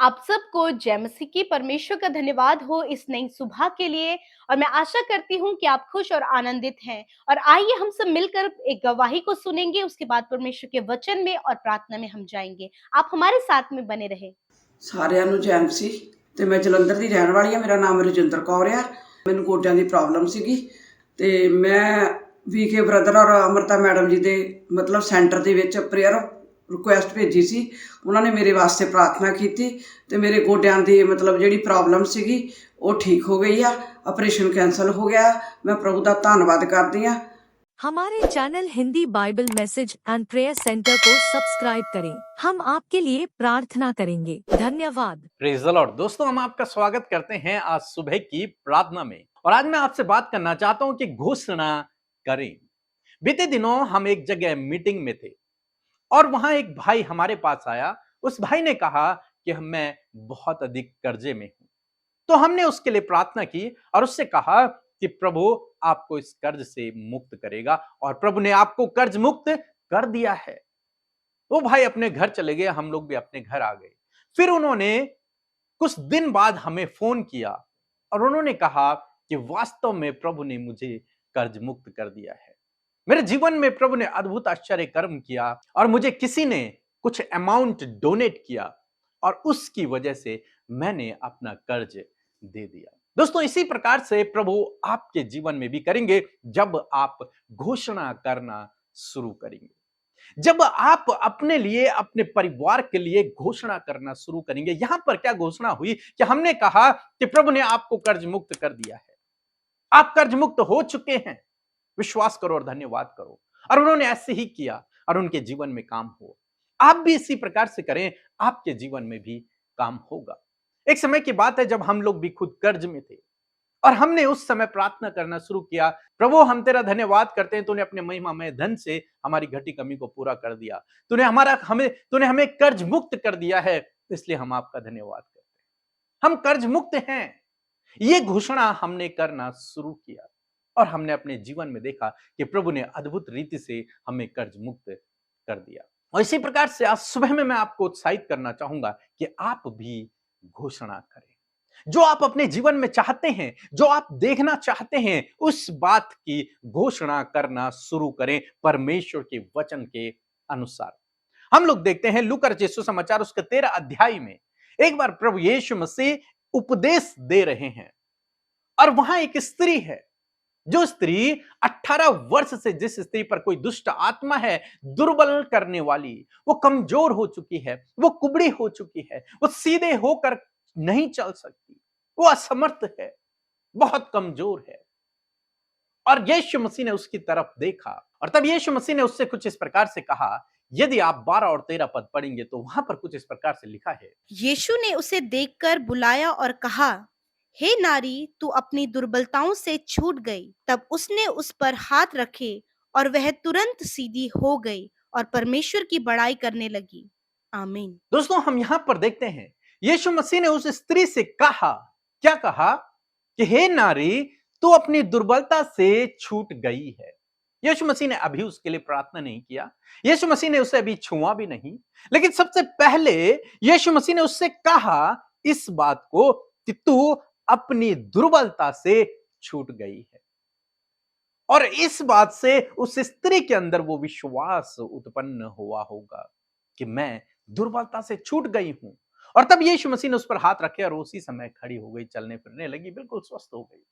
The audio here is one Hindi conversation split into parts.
आप सबको जय मसीह की। परमेश्वर का धन्यवाद हो इस नई सुबह के लिए। और मैं आशा करती हूँ कि आप खुश और आनंदित हैं। और आइए हम सब मिलकर एक गवाही को सुनेंगे, उसके बाद परमेश्वर के वचन में और प्रार्थना में हम जाएंगे। आप हमारे साथ में बने रहे। ਸਾਰਿਆਂ ਨੂੰ ਜੈ ਮਸੀਹ ਤੇ ਮੈਂ ਜਲੰਧਰ ਦੀ ਰਹਿਣ ਵਾਲੀ ਹਾਂ। ਮੇਰਾ ਨਾਮ ਰਜਿੰਦਰ ਕੌਰ ਆ। ਮੈਨੂੰ ਗੋਡਿਆਂ ਦੀ ਪ੍ਰੋਬਲਮ ਸੀਗੀ ਤੇ ਮੈਂ ਵੀਕੇ ਬ੍ਰਦਰ ਔਰ ਅਮਰਤਾ ਮੈਡਮ ਜੀ ਦੇ ਮਤਲਬ ਸੈਂਟਰ ਦੇ ਵਿੱਚ ਪ੍ਰੇਅਰ ਰਿਕੁਐਸਟ ਭੇਜੀ ਸੀ। ਉਹਨਾਂ ਨੇ ਮੇਰੇ ਵਾਸਤੇ ਪ੍ਰਾਰਥਨਾ ਕੀਤੀ ਤੇ ਮੇਰੇ ਗੋਡਿਆਂ ਦੀ ਮਤਲਬ ਜਿਹੜੀ ਪ੍ਰੋਬਲਮ ਸੀਗੀ ਉਹ ਠੀਕ ਹੋ ਗਈ ਆ। ਆਪਰੇਸ਼ਨ ਕੈਂਸਲ ਹੋ ਗਿਆ। ਮੈਂ ਪ੍ਰਭੂ ਦਾ ਧੰਨਵਾਦ ਕਰਦੀ ਆ। हमारे channel Hindi Bible message and prayer centre को सब्सक्राइब करें। हम आपके लिए प्रार्थना करेंगे। धन्यवाद। Praise the Lord. दोस्तों, हम आपका स्वागत करते हैं आज सुबह की प्रार्थना में। और आज मैं आपसे बात करना चाहता हूं कि घोषणा करें। बीते दिनों हम एक जगह मीटिंग में थे और वहां एक भाई हमारे पास आया। उस भाई ने कहा कि मैं बहुत अधिक कर्जे में हूं। तो हमने उसके लिए प्रार्थना की और उससे कहा कि प्रभु आपको इस कर्ज से मुक्त करेगा, और प्रभु ने आपको कर्ज मुक्त कर दिया है। वो भाई अपने घर चले गए, हम लोग भी अपने घर आ गए। फिर उन्होंने कुछ दिन बाद हमें फोन किया और उन्होंने कहा कि वास्तव में प्रभु ने मुझे कर्ज मुक्त कर दिया है। मेरे जीवन में प्रभु ने अद्भुत आश्चर्य कर्म किया और मुझे किसी ने कुछ अमाउंट डोनेट किया और उसकी वजह से मैंने अपना कर्ज दे दिया। दोस्तों, इसी प्रकार से प्रभु आपके जीवन में भी करेंगे जब आप घोषणा करना शुरू करेंगे। जब आप अपने लिए, अपने परिवार के लिए घोषणा करना शुरू करेंगे। यहां पर क्या घोषणा हुई कि हमने कहा कि प्रभु ने आपको कर्ज मुक्त कर दिया है, आप कर्ज मुक्त हो चुके हैं। विश्वास करो और धन्यवाद करो। और उन्होंने ऐसे ही किया और उनके जीवन में काम हुआ। आप भी इसी प्रकार से करें, आपके जीवन में भी काम होगा। एक समय की बात है जब हम लोग भी खुद कर्ज में थे और हमने उस समय प्रार्थना करना शुरू किया, प्रभु हम तेरा धन्यवाद करते हैं, तूने अपने महिमामय धन से हमारी घटी कमी को पूरा कर दिया। तूने हमें कर्ज मुक्त कर दिया है, इसलिए हम आपका धन्यवाद करते हैं। हम कर्ज मुक्त हैं। ये घोषणा हमने करना शुरू किया और हमने अपने जीवन में देखा कि प्रभु ने अद्भुत रीति से हमें कर्ज मुक्त कर दिया। और इसी प्रकार से आज सुबह में मैं आपको उत्साहित करना चाहूंगा कि आप भी घोषणा करें। जो आप अपने जीवन में चाहते हैं, जो आप देखना चाहते हैं, उस बात की घोषणा करना शुरू करें परमेश्वर के वचन के अनुसार। हम लोग देखते हैं लूका रचित सुसमाचार उसके 13 अध्याय में एक बार प्रभु यीशु मसीह उपदेश दे रहे हैं और वहां एक स्त्री है। जो स्त्री 18 वर्ष से, जिस स्त्री पर कोई दुष्ट आत्मा है, दुर्बल करने वाली, वो कमजोर हो चुकी है, वो कुबड़ी हो चुकी है, वो सीधे होकर नहीं चल सकती, वो असमर्थ है, बहुत कमजोर है। और यीशु मसीह ने उसकी तरफ देखा और तब यीशु मसीह ने उससे कुछ इस प्रकार से कहा। यदि आप 12 और 13 पद पढ़ेंगे तो वहां पर कुछ इस प्रकार से लिखा है। यीशु ने उसे देखकर बुलाया और कहा, हे नारी, तू अपनी दुर्बलताओं से छूट गई। तब उसने उस पर हाथ रखे और वह तुरंत सीधी हो गई और परमेश्वर की बड़ाई करने लगी। आमीन। दोस्तों, हम यहां पर देखते हैं यीशु मसीह ने उस स्त्री से कहा, क्या कहा कि हे नारी, तू अपनी दुर्बलता से छूट गई है। यीशु मसीह ने अभी उसके लिए प्रार्थना नहीं किया, यीशु मसीह ने उसे अभी छुआ भी नहीं, लेकिन सबसे पहले यीशु मसीह ने उससे कहा इस बात को कि तू अपनी दुर्बलता से छूट गई है। और इस बात से उस स्त्री के अंदर वो विश्वास उत्पन्न हुआ होगा कि मैं दुर्बलता से छूट गई हूं। और तब यीशु मसीह ने उस पर हाथ रखे और उसी समय खड़ी हो गई, चलने फिरने लगी, बिल्कुल स्वस्थ हो गई।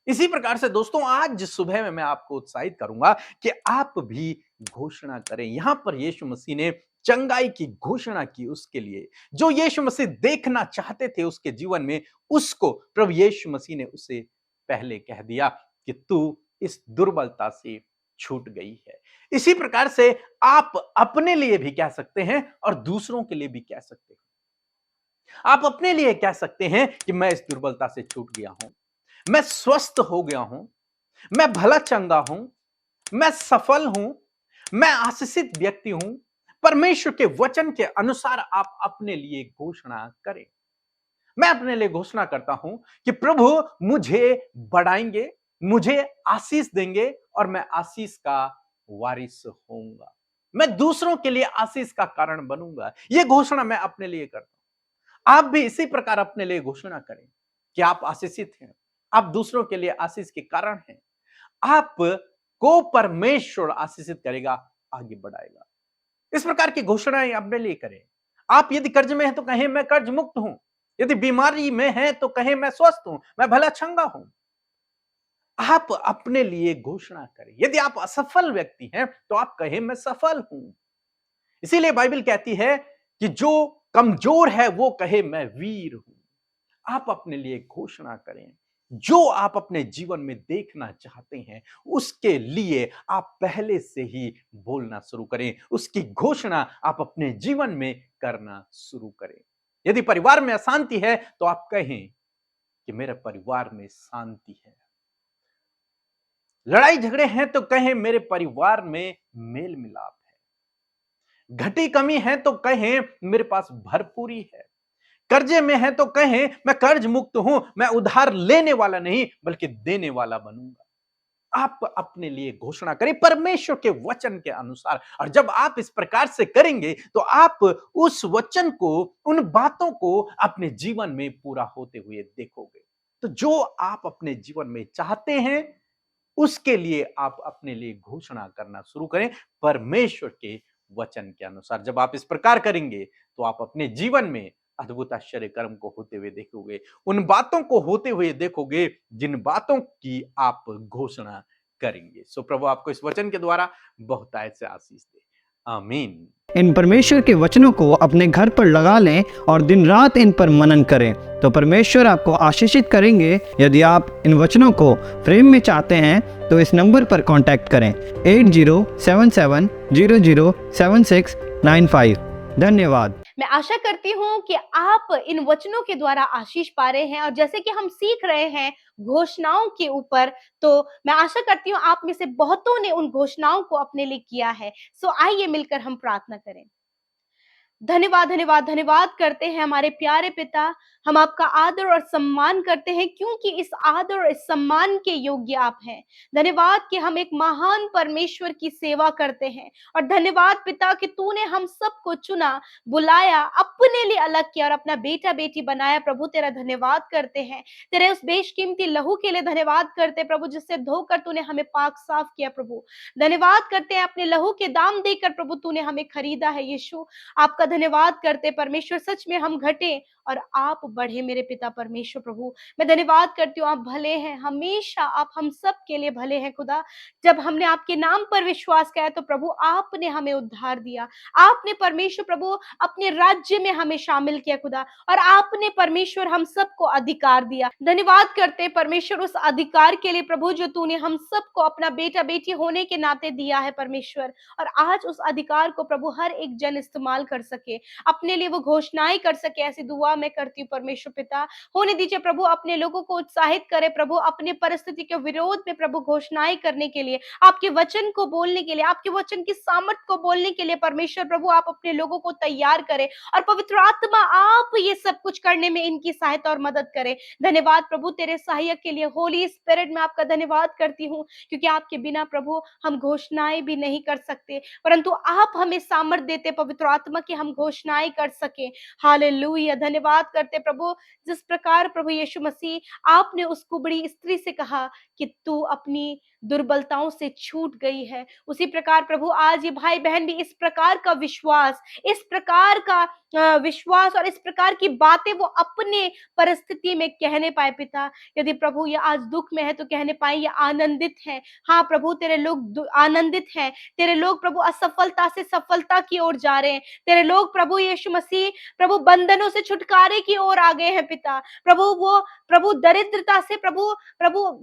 इसी प्रकार से दोस्तों, आज सुबह में मैं आपको उत्साहित करूंगा कि आप भी घोषणा करें। यहां पर यीशु मसीह ने चंगाई की घोषणा की उसके लिए, जो यीशु मसीह देखना चाहते थे उसके जीवन में, उसको प्रभु यीशु मसीह ने उसे पहले कह दिया कि तू इस दुर्बलता से छूट गई है। इसी प्रकार से आप अपने लिए भी कह सकते हैं और दूसरों के लिए भी कह सकते हैं। आप अपने लिए कह सकते हैं कि मैं इस दुर्बलता से छूट गया हूं, मैं स्वस्थ हो गया हूं, मैं भला चंगा हूं, मैं सफल हूं, मैं आशीषित व्यक्ति हूं। परमेश्वर के वचन के अनुसार आप अपने लिए घोषणा करें। मैं अपने लिए घोषणा करता हूं कि प्रभु मुझे बढ़ाएंगे, मुझे आशीष देंगे और मैं आशीष का वारिस होऊंगा। मैं दूसरों के लिए आशीष का कारण बनूंगा। यह घोषणा मैं अपने लिए करता हूं। आप भी इसी प्रकार अपने लिए घोषणा करें कि आप आशीषित हैं, आप दूसरों के लिए आशीष के कारण हैं, आप को परमेश्वर आशीषित करेगा, आगे बढ़ाएगा। इस प्रकार की घोषणाएं अपने लिए करें। आप यदि कर्ज में हैं तो कहें मैं कर्ज मुक्त हूं, यदि बीमारी में हैं तो कहें मैं स्वस्थ हूं, मैं भला चंगा हूं। आप अपने लिए घोषणा करें। यदि आप असफल व्यक्ति हैं तो आप कहें मैं सफल हूं। इसीलिए बाइबल कहती है कि जो कमजोर है वो कहे मैं वीर हूं। आप अपने लिए घोषणा करें। जो आप अपने जीवन में देखना चाहते हैं उसके लिए आप पहले से ही बोलना शुरू करें, उसकी घोषणा आप अपने जीवन में करना शुरू करें। यदि परिवार में अशांति है तो आप कहें कि मेरे परिवार में शांति है। लड़ाई झगड़े हैं तो कहें मेरे परिवार में मेल मिलाप है। घटी कमी है तो कहें मेरे पास भरपूरी है। कर्जे में है तो कहें मैं कर्ज मुक्त हूं, मैं उधार लेने वाला नहीं बल्कि देने वाला बनूंगा। आप अपने लिए घोषणा करें परमेश्वर के वचन के अनुसार, और जब आप इस प्रकार से करेंगे तो आप उस वचन को, उन बातों को अपने जीवन में पूरा होते हुए देखोगे। तो जो आप अपने जीवन में चाहते हैं उसके लिए आप अपने लिए घोषणा करना शुरू करें परमेश्वर के वचन के अनुसार। जब आप इस प्रकार करेंगे तो आप अपने जीवन में अद्भुत आश्चर्य कर्म को होते हुए देखोगे, उन बातों को होते हुए देखोगे जिन बातों की आप घोषणा करेंगे। सो प्रभु आपको इस वचन के द्वारा बहुतायत से आशीष दे। आमीन। इन परमेश्वर के वचनों को अपने घर पर लगा लें और दिन रात इन पर मनन करें तो परमेश्वर आपको आशीषित करेंगे। यदि आप इन वचनों को फ्रेम में चाहते हैं तो इस नंबर पर कांटेक्ट करें 8077007695। धन्यवाद। मैं आशा करती हूँ कि आप इन वचनों के द्वारा आशीष पा रहे हैं, और जैसे कि हम सीख रहे हैं घोषणाओं के ऊपर, तो मैं आशा करती हूँ आप में से बहुतों ने उन घोषणाओं को अपने लिए किया है। सो आइए मिलकर हम प्रार्थना करें। धन्यवाद धन्यवाद धन्यवाद करते हैं हमारे प्यारे पिता, हम आपका आदर और सम्मान करते हैं क्योंकि इस आदर और इस सम्मान के योग्य आप हैं। धन्यवाद कि हम एक महान परमेश्वर की सेवा करते हैं, और धन्यवाद पिता कि तूने हम सबको चुना, बुलाया, अपने लिए अलग किया और अपना बेटा बेटी बनाया। प्रभु तेरा धन्यवाद करते हैं, तेरे उस बेशकीमती लहू के लिए धन्यवाद करते हैं प्रभु, जिससे धोकर तूने हमें पाक साफ किया। प्रभु धन्यवाद करते हैं अपने लहू के दाम देकर प्रभु तूने हमें खरीदा है। यीशु आपका धन्यवाद करते परमेश्वर, सच में हम घटे और आप बढ़े मेरे पिता परमेश्वर। प्रभु मैं धन्यवाद करती हूँ, आप भले हैं, हमेशा आप हम सब के लिए भले हैं खुदा। जब हमने आपके नाम पर विश्वास किया तो प्रभु आपने हमें उद्धार दिया, आपने परमेश्वर प्रभु अपने राज्य में हमें शामिल किया खुदा, और आपने परमेश्वर हम सबको अधिकार दिया। धन्यवाद करते परमेश्वर उस अधिकार के लिए प्रभु जो तूने हम सबको अपना बेटा बेटी होने के नाते दिया है परमेश्वर, और आज उस अधिकार को प्रभु हर एक जन इस्तेमाल कर सके, अपने लिए वो घोषणाएं कर सके। ऐसी दुआ मैं करती हूँ परमेश्वर पिता, होने दीजिए प्रभु, अपने लोगों को उत्साहित करे प्रभु, अपने परिस्थिति के विरोध में प्रभु घोषणाएं करने के लिए, आपके वचन को बोलने के लिए, आपके वचन की सामर्थ को बोलने के लिए परमेश्वर प्रभु आप अपने लोगों को तैयार करें, और पवित्र आत्मा आप ये सब कुछ करने में इनकी सहायता और मदद करें। धन्यवाद प्रभु तेरे सहायक के लिए, होली स्पिरिट में आपका धन्यवाद करती हूँ, क्योंकि आपके बिना प्रभु हम घोषणाएं भी नहीं कर सकते, परंतु आप हमें सामर्थ देते पवित्र आत्मा की हम घोषणाएं कर सके। हालेलुया। धन्यवाद करते प्रभु, जिस प्रकार प्रभु यीशु मसीह आपने उस कुबड़ी स्त्री से कहा कि तू अपनी दुर्बलताओं से छूट गई है, उसी प्रकार प्रभु आज ये भाई बहन भी इस प्रकार का विश्वास, इस प्रकार का विश्वास और इस प्रकार की बातें वो अपने परिस्थिति में कहने पाए पिता। यदि प्रभु ये आज दुख में है तो कहने पाए ये आनंदित है। हाँ प्रभु तेरे लोग आनंदित हैं, तेरे लोग प्रभु असफलता से सफलता की ओर जा रहे हैं, तेरे लोग प्रभु यीशु मसीह प्रभु बंधनों से छुटकारे की ओर आ गए हैं पिता। प्रभु वो प्रभु दरिद्रता से प्रभु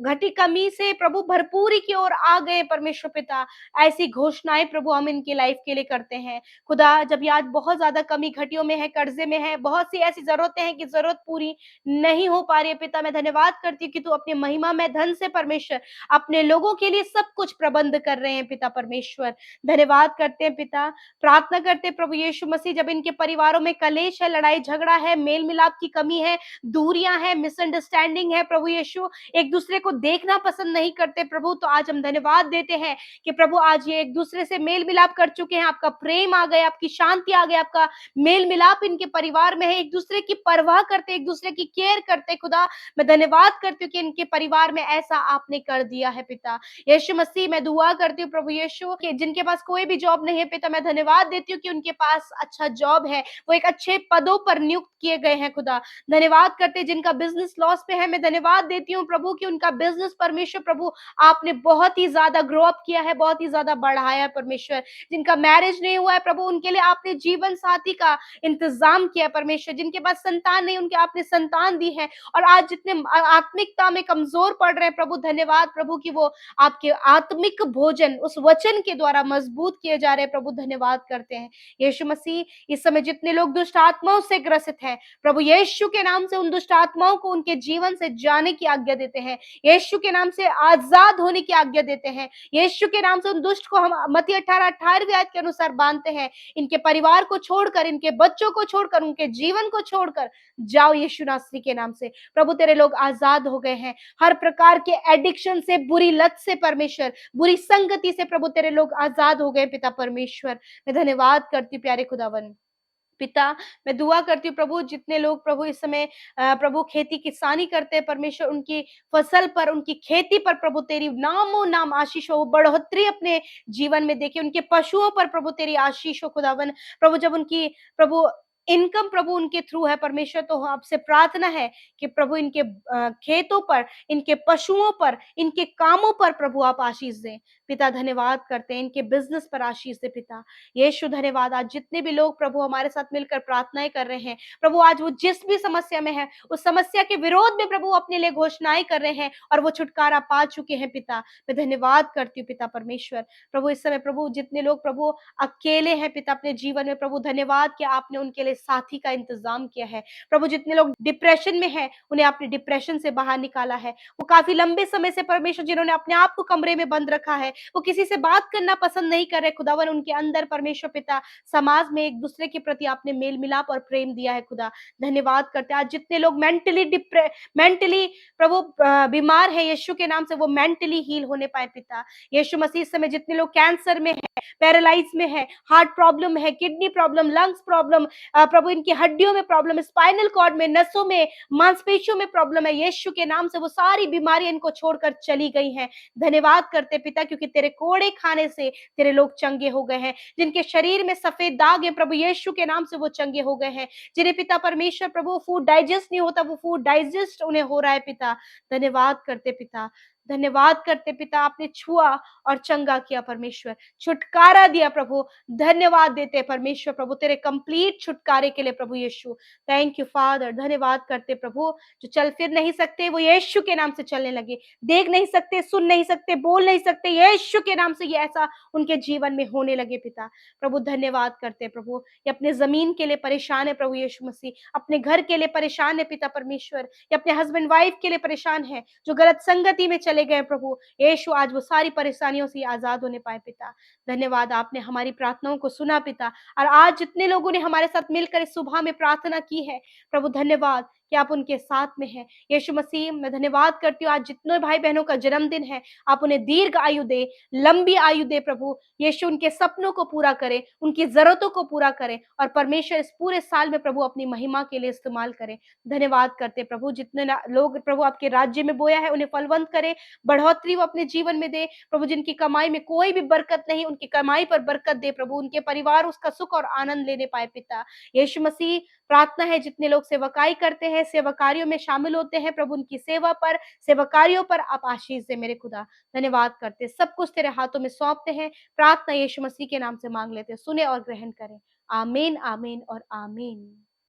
घटी कमी से प्रभु भरपूरी की ओर आ गए परमेश्वर पिता। ऐसी घोषणाएं प्रभु हम इनकी लाइफ के लिए करते हैं खुदा। जब ये आज बहुत ज्यादा कमी घटियों में है, कर्जे में है, बहुत सी ऐसी जरूरतें हैं कि जरूरत पूरी नहीं हो पा रही है पिता, मैं धन्यवाद करती हूँ कि तू अपने महिमा में धन से परमेश्वर अपने लोगों के लिए सब कुछ प्रबंध कर रहे हैं पिता परमेश्वर। धन्यवाद करते हैं पिता, प्रार्थना करते हैं प्रभु यीशु मसीह, जब इनके परिवारों में कलेश है, लड़ाई झगड़ा है, मेल मिलाप की कमी है, दूरियां है, मिसअंडरस्टैंडिंग है प्रभु यीशु, एक दूसरे को देखना पसंद नहीं करते प्रभु, तो आज हम धन्यवाद देते हैं कि प्रभु आज ये एक दूसरे से मेल मिलाप कर चुके हैं, आपका प्रेम आ गया, आपकी शांति आ गई, आपका मेल मेल मिलाप इनके परिवार में है, एक दूसरे की परवाह करते, एक दूसरे की केयर करते। खुदा मैं धन्यवाद करती हूँ कि इनके परिवार में ऐसा आपने कर दिया है पिता। यीशु मसीह मैं दुआ करती हूँ प्रभु यीशु कि जिनके पास कोई भी जॉब नहीं है पिता, मैं धन्यवाद देती हूँ कि उनके पास अच्छा जॉब है, वो एक अच्छे पदों पर नियुक्त किए गए हैं। खुदा धन्यवाद करते जिनका बिजनेस लॉस पे है, मैं धन्यवाद देती हूँ प्रभु कि उनका बिजनेस परमेश्वर प्रभु आपने बहुत ही ज्यादा ग्रो अप किया है, बहुत ही ज्यादा बढ़ाया है परमेश्वर। जिनका मैरिज नहीं हुआ है प्रभु, उनके लिए आपने जीवन साथी का इंतजाम किया है परमेश्वर। जिनके पास संतान नहीं, उनके आपने संतान दी है। और आज जितने आत्मिकता में कमजोर पड़ रहे हैं प्रभु, धन्यवाद प्रभु कि वो आपके आत्मिक भोजन उस वचन के द्वारा मजबूत किए जा रहे हैं प्रभु, धन्यवाद करते हैं। यीशु मसीह इस समय जितने लोग दुष्ट आत्माओं से ग्रसित हैं प्रभु, यीशु के नाम से उन दुष्ट आत्माओं को उनके जीवन से जाने की आज्ञा देते हैं। यीशु के नाम से आजाद होने की आज्ञा देते हैं। यीशु के नाम से उन दुष्ट को हम मत्ती 18:18 आयत के अनुसार बांधते हैं। इनके परिवार को छोड़कर, इनके बच्चों को छोड़कर, उनके जीवन को छोड़कर जाओ यीशु नासरी के नाम से। प्रभु तेरे लोग आजाद हो गए हैं हर प्रकार के एडिक्शन से, बुरी लत से परमेश्वर, बुरी संगति से प्रभु तेरे लोग आजाद हो गए पिता परमेश्वर। मैं धन्यवाद करती हूँ प्यारे खुदावन पिता। मैं दुआ करती हूँ प्रभु जितने लोग प्रभु इस समय प्रभु खेती किसानी करते हैं परमेश्वर, उनकी फसल पर, उनकी खेती पर प्रभु तेरी नामों नाम आशीष हो, बढ़ोतरी अपने जीवन में देखे। उनके पशुओं पर प्रभु तेरी आशीष हो खुदावन प्रभु। जब उनकी प्रभु इनकम प्रभु उनके थ्रू है परमेश्वर, तो आपसे प्रार्थना है कि प्रभु इनके खेतों पर, इनके पशुओं पर, इनके कामों पर प्रभु आप आशीष दें पिता। धन्यवाद करते हैं इनके बिजनेस पर आशीष दे पिता। यीशु धन्यवाद। आज जितने भी लोग प्रभु हमारे साथ मिलकर प्रार्थनाएं कर रहे हैं प्रभु, आज वो जिस भी समस्या में है, उस समस्या के विरोध में प्रभु अपने लिए घोषणाएं कर रहे हैं और वो छुटकारा पा चुके हैं पिता। मैं धन्यवाद करती हूँ पिता परमेश्वर। प्रभु इस समय प्रभु जितने लोग प्रभु अकेले हैं पिता अपने जीवन में, प्रभु धन्यवाद कि आपने उनके लिए साथी का इंतजाम किया है। प्रभु जितने लोग डिप्रेशन में हैं, उन्हें आपने डिप्रेशन से बाहर निकाला है। वो काफी लंबे समय से परमेश्वर जिन्होंने अपने आप को कमरे में बंद रखा है, वो किसी से बात करना पसंद नहीं कर रहे खुदावन, उनके अंदर परमेश्वर पिता समाज में एक दूसरे के प्रति आपने मेल मिलाप और प्रेम दिया है खुदा। धन्यवाद करते हैं। आज जितने लोग मेंटली प्रभु बीमार है, यीशु के नाम से वो मेंटली हील होने पाए पिता। यीशु मसीह इस समय जितने लोग कैंसर में है, पैरालाइज में है, हार्ट प्रॉब्लम है, किडनी प्रॉब्लम, लंग्स प्रॉब्लम, प्रभु इनकी हड्डियों में प्रॉब्लम, स्पाइनल कॉर्ड में, नसों में, मांसपेशियों में प्रॉब्लम है, यीशु के नाम से वो सारी बीमारियां इनको छोड़कर चली गई हैं। धन्यवाद करते पिता क्योंकि तेरे कोड़े खाने से तेरे लोग चंगे हो गए हैं। जिनके शरीर में सफेद दाग है प्रभु, यीशु के नाम से वो चंगे हो गए हैं। जिन्हें पिता परमेश्वर प्रभु फूड डाइजेस्ट नहीं होता, वो फूड डाइजेस्ट उन्हें हो रहा है पिता। धन्यवाद करते पिता, धन्यवाद करते पिता। आपने छुआ और चंगा किया परमेश्वर, छुटकारा दिया प्रभु। धन्यवाद देते परमेश्वर प्रभु तेरे कंप्लीट छुटकारे के लिए प्रभु यीशु। Thank you father. धन्यवाद करते प्रभु जो चल फिर नहीं सकते वो यीशु के नाम से चलने लगे, देख नहीं सकते, सुन नहीं सकते, बोल नहीं सकते, यीशु के नाम से ये ऐसा उनके जीवन में होने लगे पिता। प्रभु धन्यवाद करते प्रभु। ये अपने जमीन के लिए परेशान है प्रभु यीशु मसीह, अपने घर के लिए परेशान है पिता परमेश्वर, ये अपने हस्बैंड वाइफ के लिए परेशान है जो गलत संगति में चले गए प्रभु यीशु। आज वो सारी परेशानियों से आजाद होने पाए पिता। धन्यवाद, आपने हमारी प्रार्थनाओं को सुना पिता। और आज जितने लोगों ने हमारे साथ मिलकर इस सुबह में प्रार्थना की है प्रभु, धन्यवाद कि आप उनके साथ में हैं। यीशु मसीह मैं धन्यवाद करती हूँ आज जितने भाई बहनों का जन्मदिन है, आप उन्हें दीर्घ आयु दे, लंबी आयु दे प्रभु यीशु। उनके सपनों को पूरा करें, उनकी जरूरतों को पूरा करें और परमेश्वर इस पूरे साल में प्रभु अपनी महिमा के लिए इस्तेमाल करें। धन्यवाद करते प्रभु जितने लोग प्रभु आपके राज्य में बोया है उन्हें फलवंत करे, बढ़ोतरी वो अपने जीवन में दे प्रभु। जिनकी कमाई में कोई भी बरकत नहीं, उनकी कमाई पर बरकत दे प्रभु, उनके परिवार उसका सुख और आनंद लेने पाए पिता। यीशु मसीह प्रार्थना है जितने लोग सेवकाई करते हैं, सेवकारियों में शामिल होते हैं प्रभु, उनकी सेवा पर, सेवकारियों पर आप आशीष दे मेरे खुदा। धन्यवाद करते, सब कुछ तेरे हाथों में सौंपते हैं। प्रार्थना यीशु मसीह के नाम से मांग लेते, सुने और ग्रहण करें। आमीन, आमीन और आमीन।